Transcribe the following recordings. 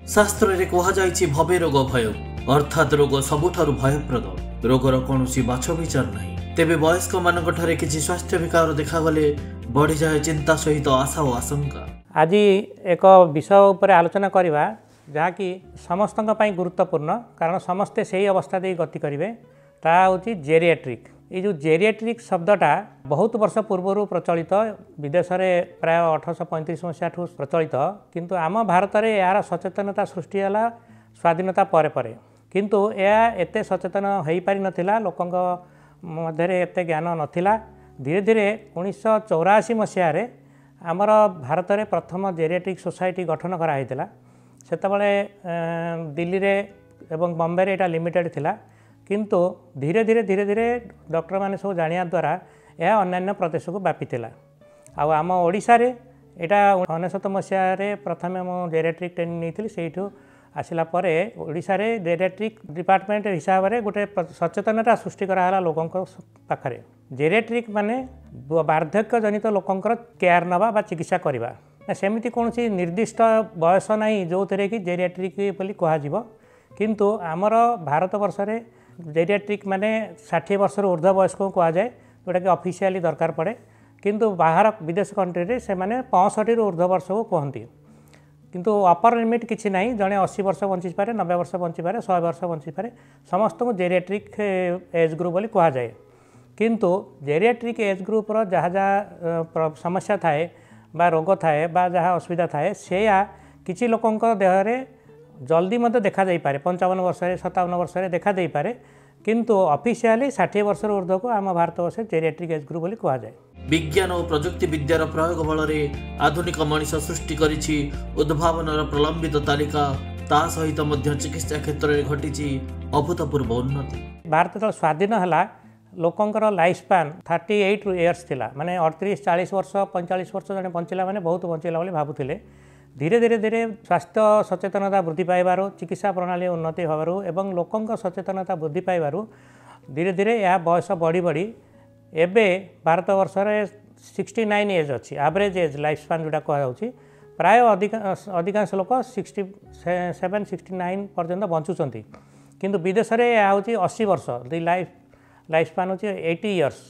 शास्त्र रे कहा जाइछि भवे रोग भय अर्थात रोग सबुठारु भयप्रद रोगर कौनसी बाछ विचार नहीं। तेबे वयस्क मानक ठारे किछि स्वास्थ्य विकार देखागले बढ़ी जाए चिंता सहित आशा और आशंका। आज एक विषय उपर आलोचना करवा जहाँकि समस्त गुरुत्वपूर्ण कारण समस्ते से ही अवस्था दे गति करेंगे ता हूँ जेरिएट्रिक। ये जो जेरिएट्रिक शब्दटा बहुत वर्ष पूर्व प्रचलित विदेश में प्राय 1835 मसीहा ठूँ प्रचलित किंतु आम भारत में यार सचेतनता सृष्टि है स्वाधीनता परे परे किंतु यह एते सचेतन हो पारि नथिला लोकंक मध्य एते ज्ञान नथिला। धीरे धीरे 1984 मसीह आमर भारत में प्रथम जेरिएट्रिक सोसाइटी गठन कराइला। सेतबले दिल्ली रे एवं बॉम्बे रे एटा लिमिटेड थिला किंतु धीरे धीरे डॉक्टर माने सब जानिया द्वारा यह अन्य प्रदेश को व्यापीला। आम ओडिशा रे एटा 1999 मसीह प्रथम मु जेरिएट्रिक ट्रेनिंग नहीं से आसला ओडिशा रे जेरिएट्रिक डिपार्टमेंट हिसाब से गोटे सचेतनता सृष्टि कराला लोकों पाखरे। जेरिएट्रिक माने वार्धक्य जनित लोकंकर केयर नवा बा चिकित्सा करवा सेमिति कौन निर्दिष्ट बयस ना जो थे कि जेरिएट्रिक बोली कह किंतु आमर भारत वर्ष रे जेरिएट्रिक माने 60 वर्ष ऊर्ध्व वयस्क को कह जाए जोटा कि ऑफिशियली दरकार पड़े किंतु बाहर विदेश कंट्री रे से माने 65 ऊर्ध्व वर्ष को कहती किंतु अपर लिमिट किसी ना जड़े 80 वर्ष बंची पारे 90 वर्ष बंची पारे 100 वर्ष बंची पारे समस्त को जेरिएट्रिक एज ग्रुप बोली कह जाए। किंतु जेरिएट्रिक एज ग्रुप जहाँ जहाँ समस्या थाए बा रोग थाए बा जहाँ असुविधा थाए से किसी लोकों देहरे जल्दी मत देखा जाई पारे 55 वर्ष 57 वर्ष देखा जाई पारे किंतु ऑफिशियली 60 वर्ष ऊर्ध्व को आम भारत वर्ष जेरिएट्रिक एज ग्रुप बोली कह जाए। विज्ञान और प्रजुक्ति विद्यार प्रयोग बल आधुनिक मनीष सृष्टि करिछि उद्भावनर प्रलंबित तालिका ता सहित मध्य चिकित्सा क्षेत्र में घटी अभूतपूर्व उन्नति। भारत जो स्वाधीन है लोकंकर लाइफ स्पान 38 इयर्स थिला माने 38 40 वर्ष 45 वर्ष जने बंचिला माने बहुत बंचिला बोली भाबुथिले। धीरे धीरे स्वास्थ्य सचेतनता वृद्धि पाइबारु चिकित्सा प्रणाली उन्नति होबारु एवं लोकंक सचेतनता वृद्धि पाइबारु धीरे धीरे यह बयस बढ़ी बढ़ी एबे भारत वर्ष रे 69 एज अच्छी एवरेज एज लाइफ स्पान जोटा कह प्राय अधिकांश लोक 67 69 पर्यंत बंचुंट किंतु विदेश में यह हूँ 80 वर्ष दी लाइफ स्पान हूँ 80 इयर्स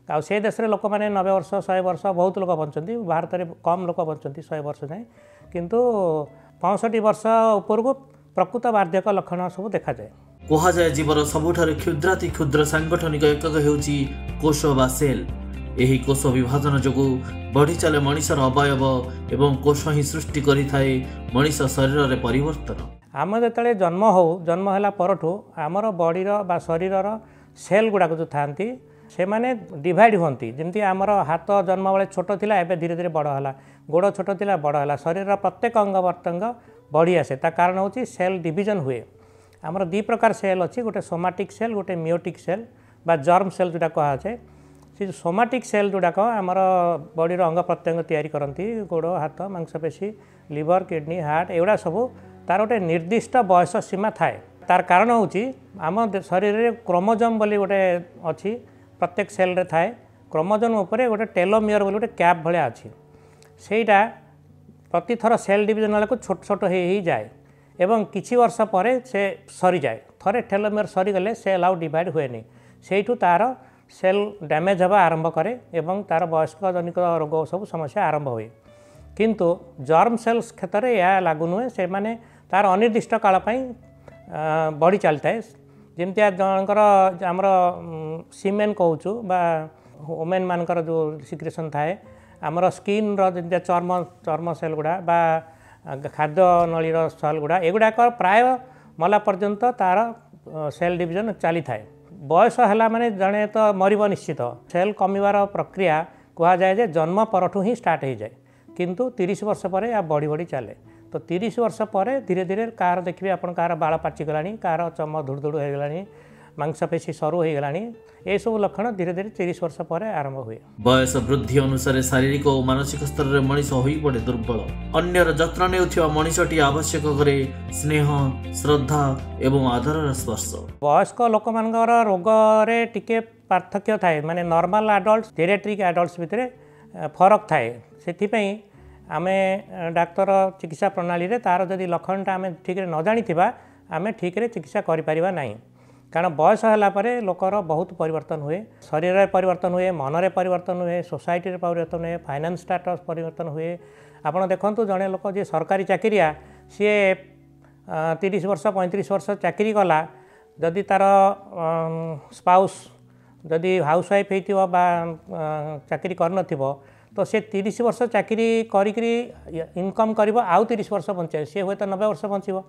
आ से देश में लोक मैंने 90 वर्ष 100 वर्ष बहुत लोक बंचती भारत में कम लोक बंचती 100 वर्ष जाए किंतु 65 वर्ष उपर को प्रकृत वार्धक्य लक्षण सब देखा जाए। कह जाए जीवर सबुठारु क्षुद्राति क्षुद्र सांगठनिक एकक हेउची कोष बा सेल। एही कोष विभाजन जोगु बढ़ी चले मनीषर अवयव एवं कोष ही सृष्टि करिथाए मनीष शरीर रे परिवर्तन। आम जेतले जन्म हैला परठू आमर बॉडीर बा शरीरर सेल गुड़ाक जो थांती से माने डिवाइड होती जमती आमर हाथ जन्म बेले छोट थिला एबे धीरे धीरे बड़ है गोड़ छोट थिला बड़ है शरीर प्रत्येक अंग प्रत्यंग बढ़ी आसे ता कारण होची सेल डिवीजन हुए। आमर दी प्रकार सेल अच्छी गोटे सोमाटिक सेल गोटे मियोटिक सेल बा जर्म सेल जोटा कहुए से सोमाटिक सेल जोड़ाक आमर बॉडीर अंग प्रत्यंग तैयारी करती गोड़ हाथ मांसपेशी लिवर किडनी हार्ट एगुड़ा सब तार गोटे निर्दिष्ट बयस सीमा थाए। तार कारण होची आम शरीर रे क्रोमोजोम बोली गोटे अच्छी प्रत्येक सेल रे थाए क्रोमोजोम उपरे गोटे टेलोमियर बोली गोटे कैप भलिया अच्छी सेटा प्रति थर सेल डिवीजन वाला को छोट छोट ही जाए एवं किछि वर्ष पर से सरी जाए थरे टेलोमियर सरीगले सेल आउ डिवाइड हुए नहीं सेठू तार सेल डैमेज हवा आरंभ करे एवं तार वयस्क जनित रोग सब समस्या आरंभ हुए। किंतु जर्म सेल्स क्षेत्र में यह लागू नुहे से माने तार अनिर्दिष्ट काल बढ़ी चली थाए जमती जनकर आमर सीमेन कहूँ बा वोमेन मानकर जो सिक्रेशन थाए आमर स्किन रि चर्म सेल गुड़ा बा खाद्य नलीर सेल गुड़ा एगुड़ाक प्राय मला पर्यंत तार सेल डिवीजन चली थाए। बयस है माने जड़े तो मरब निश्चित सेल कमिवार प्रक्रिया कहुए जे जन्म परठू ही स्टार्ट हो जाए किंतु 30 वर्ष पर या बढ़ी बढ़ी चले तो 30 वर्ष पर धीरे धीरे कार देखिए आप कार बाल पाचिगला कार चम धुड़ धुड़ होगला मांसपेशी सरू होगला ये सब लक्षण धीरे धीरे 30 वर्ष पर आरंभ हुए। बयस वृद्धि अनुसार शारीरिक और मानसिक स्तर में मनीष हो पड़े दुर्बल अन्यर जत्न नेउथिबा मनीषटी आवश्यक करे स्नेह श्रद्धा एवं आदर स्पर्श। वयस्क लोक मानकर रोग रे टिके पार्थक्य थाए माने नॉर्मल एडल्ट जेरिएट्रिक एडल्ट्स भितर फरक थाए से आमे डाक्तर चिकित्सा प्रणाली रे तार जदि लक्षणटा आमे ठीक रे न जानिथिबा आमे ठीक रे चिकित्सा करि परिबा नाही। कारण बयस होला परे लोकर बहुत परिवर्तन हुए, शरीर रे परिवर्तन हुए, मन रे परिवर्तन हुए, सोसाइटी रे परिवर्तन हुए, फाइनेंस स्टेटस परिवर्तन हुए। आपण देखंतु जणे लोक जे सरकारी चाकरिया सी 30 वर्ष 35 वर्ष चाकरी कला, जदि तार स्पाउस जदि हाउस वाइफ होइथिबो बा चाकरी कर नथिबो तो से 30 वर्ष चाकरी करी इनकम करिवो आउ 30 वर्ष बंचे सी हुए तो 90 वर्ष बंचिबो।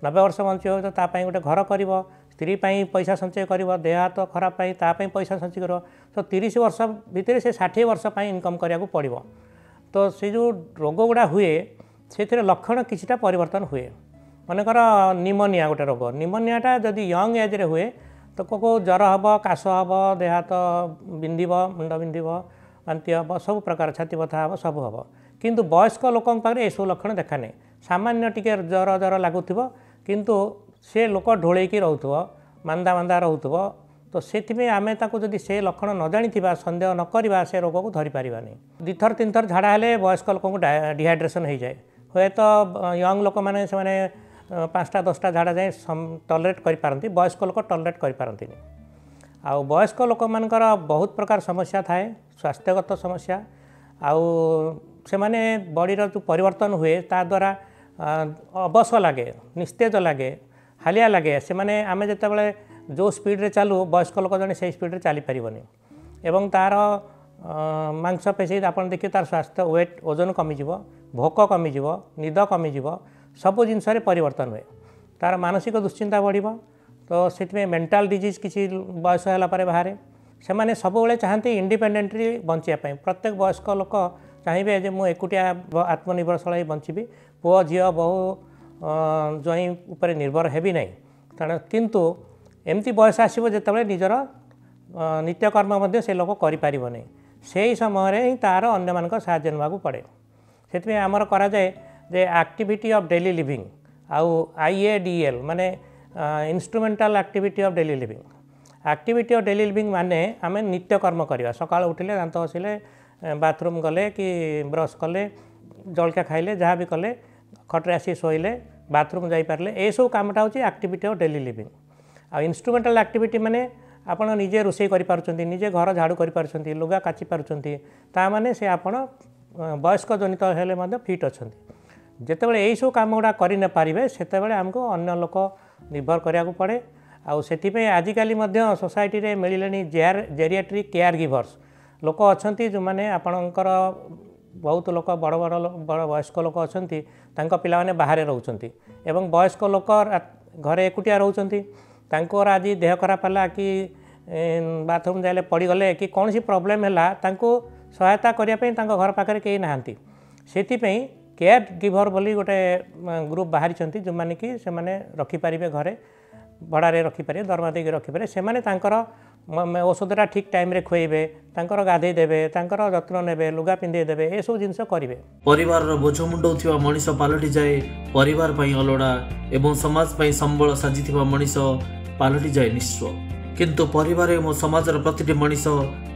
90 वर्ष बंचिबो तो तापाई गोटे घर करिवो, स्त्री पाई पैसा संचय करिवो, देह हाथ खराब पाई तापाई पैसा संचय करिवो। तो 30 वर्ष भितर से 60 वर्ष पाई इनकम करिया पड़िवो। तो से जो रोग गुड़ा हुए से लक्षण किछिटा परिवर्तन हुए। मनकर निमोनिया गोटे रोग, निमोनियाटा जदि यंग एज रे हुए तो को ज्वर हम, काश हम, देह हाथ बिंधिब, मुंड बिंधिब, बांति हम, सब प्रकार छाती बथा हम, सब हम। किंतु वयस्क लोकों पाखे एसबू लक्षण देखा नहीं। सामान्य टिके ज्वर ज्वर लगुव किंतु से लोक ढोलैकी रोथुव, मांदा मांदा रोथुव। तो से आमे ताको जदि से लक्षण न जानिथिबा, संदेह न करवा, से रोग को धरि पारिबा नहीं। 2 थर 3 थर झाड़ा हेले वयस्क लोक को डिहाइड्रेशन हो जाए। हुए तो यंग लोक मैंने से 5टा 10टा झाड़ा जाए टॉलरेट करि पारंती, वयस्क लोक टॉलरेट करि पारंती नहीं। आ वयस्क लोक मानकर बहुत प्रकार समस्या थाए, स्वास्थ्यगत समस्या आउ से माने बॉडी रो जो परिवर्तन हुए ता द्वारा अबस लगे, निस्तेज लगे, हालिया लगे। से माने आमे जेतेबेले जो स्पीड रे चालू वयस्क लोक जने से स्पीड रे चली परिबनी एवं तार मांसपेशी आपण देखिए तार स्वास्थ्य वेट ओजन कमी जीवो, भोक कमी जीवो, निद कमी जीवो, सब जिनस परिवर्तन हुए। तार मानसिक दुश्चिंता बढ़िबो। तो से मेंटल डिजीज किसी बयस होला परे बाहर से माने सब बेले चाहते इंडिपेंडेंटली बंचिया। प्रत्येक वयस्क लोक चाहिए जे मु एकुटिया आत्मनिर्भरशील बंचीबी, पुओ झील बहु जई उपर निर्भर हेबी नहीं। कारण किंतु एमती बयस आसो जिते निजर नित्यकर्म से लोक करें से समय ही तार अन्य मान साहाय्य नाक पड़े। से आमर कराए जे एक्टिविटी ऑफ डेली लिविंग आउ IADL माने instrumental activity of daily living. Activity of daily living माने आम नित्यकर्म करवा, सकाळ उठिले दांत घसिले, बाथरूम गले कि ब्रश कले, जलखिया खाइले, जहाँ भी कले, खटरे आसी शोइले, बाथरूम जाई पारले, ए सब कामटा होची एक्टिविटी ऑफ डेली लिविंग। आ इंस्ट्रूमेंटल एक्टिविटी माने आपण निजे रोषे करि पारुछंती, निजे घर झाड़ू करि पारुछंती, लुगा काची पारुछंती, ता माने से आपण वयस्क जनित हेले मध्ये फिट अछंती। जेतेबेले एई सब काम गुड़ा करि न पारिबे सेतेबेले हमको अन्य लोक निर्भर करिया को पड़े। आउ सेथिपे आजिकाली मध्ये सोसाइटी रे मिलिलेनी जेरिएट्रिक केयर गिवर्स लोक अछंती, जो माने आपणकर बहुत लोक बड़ बड़ बड़ वयस्क लोक अछंती, तांको पिला माने बाहर रहउछंती एवं वयस्क लोक घरे एकुटिया रहउछंती। तांकोर आज देह खराब हला कि बाथरूम जाइले पड़गले कि कौन सी प्रोब्लेम है तांको सहायता करने घर पाखे कहीं नहांती। सेथिपई केयर गिवर बोली गोटे ग्रुप बाहरी जो माने कि से माने रखिपारे घरे भड़ारे रखिपारे, दरमा देके रखिपारे, से माने तांकर औषधटा ठीक टाइम रे खुएबे, तांकर गाधे देबे, तांकर जत्न नेबे, लुगा पिंधे देबे, ए सब जिंस करिवे। परिवार रो बोझ मुंडौथिबा मनीष पालटि जाए परिवार पई अलोड़ा एवं समाज पई संबल साजिथिबा मनीष पालटि जाए निस्व। किंतु परिवार एवं समाजर प्रतिटी मनीष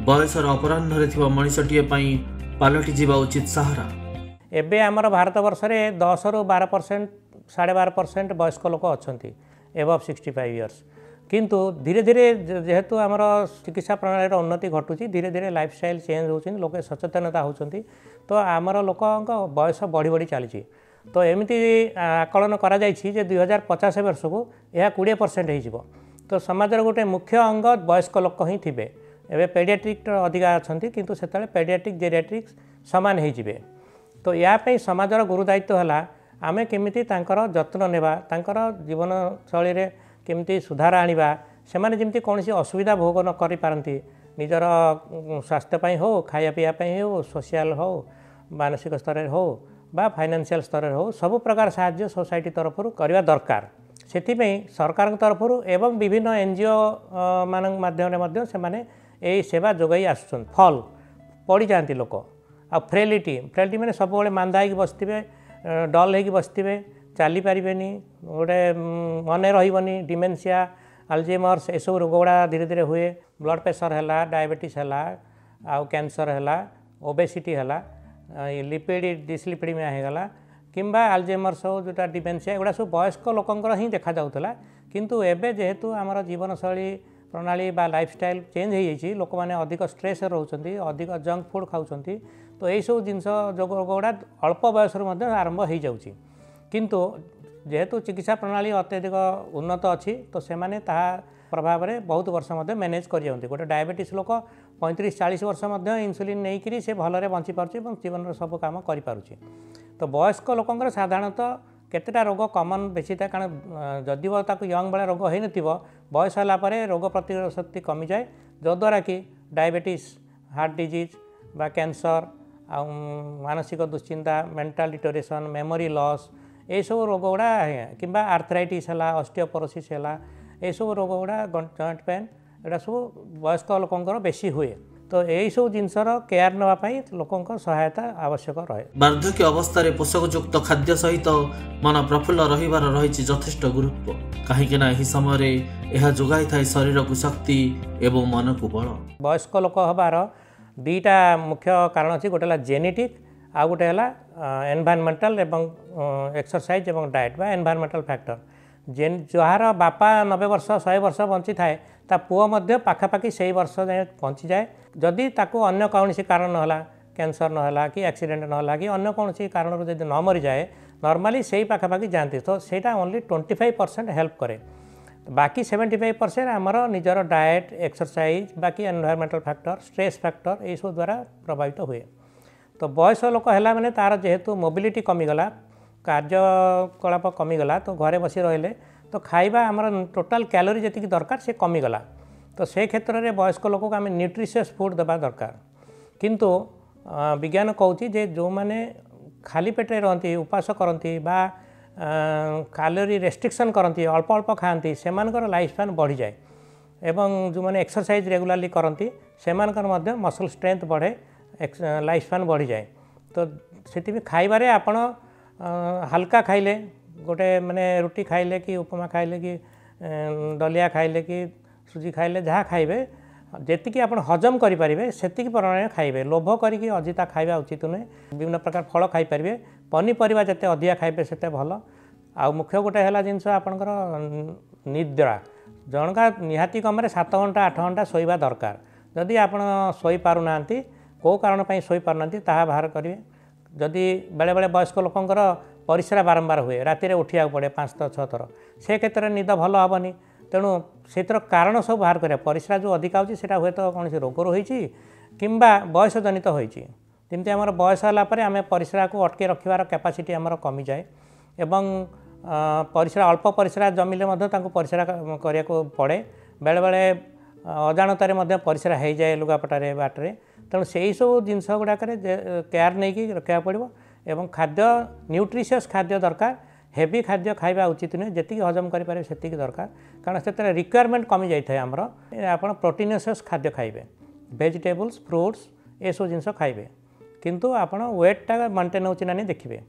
बयसर अपराह्न थिबा मनीषटिए पई पालटि जीवा उचित सहारा। एबे आमर भारत वर्ष रे 10 रु 12% 12.5% वयस्क लोक अछंती एबव 65 इयर्स। किंतु धीरे धीरे जेहेतु आमर चिकित्सा प्रणाली उन्नति घटुची, धीरे धीरे लाइफस्टाइल चेंज होती, लोक सचेतनता होती, तो आमर लोक बयस बढ़ी बढ़ी चली। तो एमती आकलन करा जायछि जे 2050 वर्ष को यह 20% हो। तो समाजर गोटे मुख्य अंग वयस्क लोक ही थे। एवं पेडियाट्रिक अधिका अच्छा किंतु से पेडियाट्रिक जेरियाट्रिक सामान हो। तो यापाई समाजर गुरुदायित्व है आमे केमिति तांकर जत्न नेबा, तांकर जीवन शैली रे केमिति सुधार आनिबा, सेमाने जेमिति कोनोसी असुविधा भोग न करि पारंती, निजर स्वास्थ्य पई हो, खाया पिया पई हो, सोशल हो, मानसिक स्तर हो बा फाइनेंशियल स्तर हो, सब प्रकार साहाय्य सोसाइटी तरफ करवा दरकार। सेथिपई सरकार तरफ एवं विभिन्न NGO मान माध्यम से माने ए सेवा जोगाई आसुछन। फल पड़ी जाती लोक आ फ्रेलिटी माने सब बेले मांदा होगी बसथिबे, डल होगी बसथिबे, चली पारिबेनी, गोटे मन रहिबनी, डिमेंशिया, अल्जाइमर्स ए सब रोग गुड़ा धीरे धीरे हुए। ब्लड प्रेशर है, डायबिटीज है, आउ कैंसर है, ओबेसिटी है, लिपिड डिसलिपिडमिया होगला किंबा अल्जाइमर्स हो जोटा डिमेंशिया एगुड़ा सब वयस्क लोकंकर ही देखा जाउतला किंतु एबे जेहेतु आमर जीवनशैली प्रणाली बा लाइफस्टाइल चेंज हो जाइए लोक मैंने अधिक स्ट्रेस रोचंती अधिक जंक फूड खाउछंती तो यही सब जिनस रोग गुड़ा अल्प बयस आरंभ हो जाउची किंतु जेहेतु चिकित्सा प्रणाली अत्यधिक उन्नत अच्छी तो सेमाने ताहा प्रभाव में बहुत वर्ष मैनेज कर गोटे डायबिटीज लोक 35-40 वर्ष इन्सुलिन नहीं करी से भलरे बंची पारुछि और जीवन सब काम करि पारुछि तो वयस्क लोकंकर साधारणतः केतेटा रोग कमन बेसी था कारण जदि यंग बेले रोग हो नथिबो बयस होला परे रोग प्रतिरोधक शक्ति कमी जाए जद्वारा कि डायबिटीज हार्ट डिजीज बा कैंसर आ मानसिक दुश्चिंता मेंटल डिटोरेशन मेमोरी लॉस ये सब रोग गुड़ा कि आर्थराइटिस है ऑस्टियोपोरोसिस है ये सब रोग गुड़ा जॉइंट पेन एटा सब वयस्क लोकंकर बेसी हुए तो यही सब जिनसर केयर नापी लोकों सहायता आवश्यक रहे। वार्धक्य अवस्था पोषकयुक्त खाद्य सहित मन प्रफुल्ल रहिबार रहिछि यथेष्ट गुरुत्व कहीं ना समय यह जोगाई थाए शरीर को शक्ति एवं मन को बल। वयस्क लोक हबार दुईटा मुख्य कारण अच्छी गोटे जेनेटिक आ गोटे एनवायरमेंटल एवं एक्सरसाइज एवं डाएट बा एनवायरमेंटल फैक्टर जार बापा 90 वर्ष 100 वर्ष बंची थाए ता पुओ मध्य पाखापाखि से वर्ष जाए बंची जाए जदि ताको अन्य कौन कारण नाला कैंसर नाला कि एक्सीडेंट नाला कि अन्य कौन कारण जब न मरी जाए नॉर्मली से पाखापाखि जाती तो सेटा ओनली 25% हेल्प करे बाकी 75% आमर निजर डाएट एक्सरसाइज बाकी एनवायरमेंटल फैक्टर स्ट्रेस फैक्टर ये सब द्वारा प्रभावित हुए तो बयस लोक है मैंने तार जेहेतु मोबिलिटी कमीगला कार्यकलाप कमीगला तो घरे बसी रहिले तो खाइबा आमर टोटाल कैलोरी जी दरकार से कमीगला तो से क्षेत्र में वयस्क लोक को आम न्यूट्रिशियस फूड देवा दरकार किंतु विज्ञान कहूँ जे जो मैंने खाली पेटे रहती उपास करती बा कैलोरी रेस्ट्रिक्शन करती अल्प अल्प खाती से लाइफ स्पैन बढ़ी जाए एवं जो मैंने एक्सरसाइज रेगुलाली करती से मसल स्ट्रेंथ बढ़े लाइफ स्पैन बढ़ी जाए तो से खाइबारे आपण हल्का खाइले गोटे माने रुटी खाइले कि उपमा खाइले कि दलिया खाइले कि सुजी खाइले जहाँ खाइबे जेतिकी आपण हजम करें से परिमाण खाइबे लोभ करिकी अजिता खाइबा उचित नुहे विभिन्न प्रकार फल खाई पारे पनीपरिया जिते अधिका खाइबे सेते भल आ मुख्य गोटे है जिनस आपणकर निद्रा जनका निहाती कम 7 घंटा 8 घंटा शोवा दरकार जदि आप शोई पारुना कौ कारण शोई पारना बाहर करेंगे जदि बेले बेले वयस्क लोकंकर परिस्रा बारंबार हुए राति उठा पड़े 5-6 थर से क्षेत्र में निद भल हेनी तेणु से कारण सब बाहर करा परिस्रा जो अधिका होता हुए तो कौन से रोग रही कि बयस जनित होती आम बयस होगापर आम परिस्रा को अटके रखार कैपासिटी आमर कमी जाए एवं परिस्रा अल्प परिस्रा जमिले परिस्रा करने को पड़े बेले बेले अजाणतार परिस्रा हो जाए लुगापटारे बाटरे तेणु से सब जिनस गुड़ाक केयर नहीं रखा पड़ो एवं खाद्य न्यूट्रिशियस खाद्य दरकार हेवी खाद्य खाइबा उचित नुहे जी हजम करें से दरकार कारण से रिक्वायरमेंट कमी जाए आमर आप प्रोटीनियस खाद्य खाइबे वेजिटेबल्स फ्रुट्स ये सब जिनस खाइबे किंतु आप वेटटा मेंटेन होना नहीं देखिए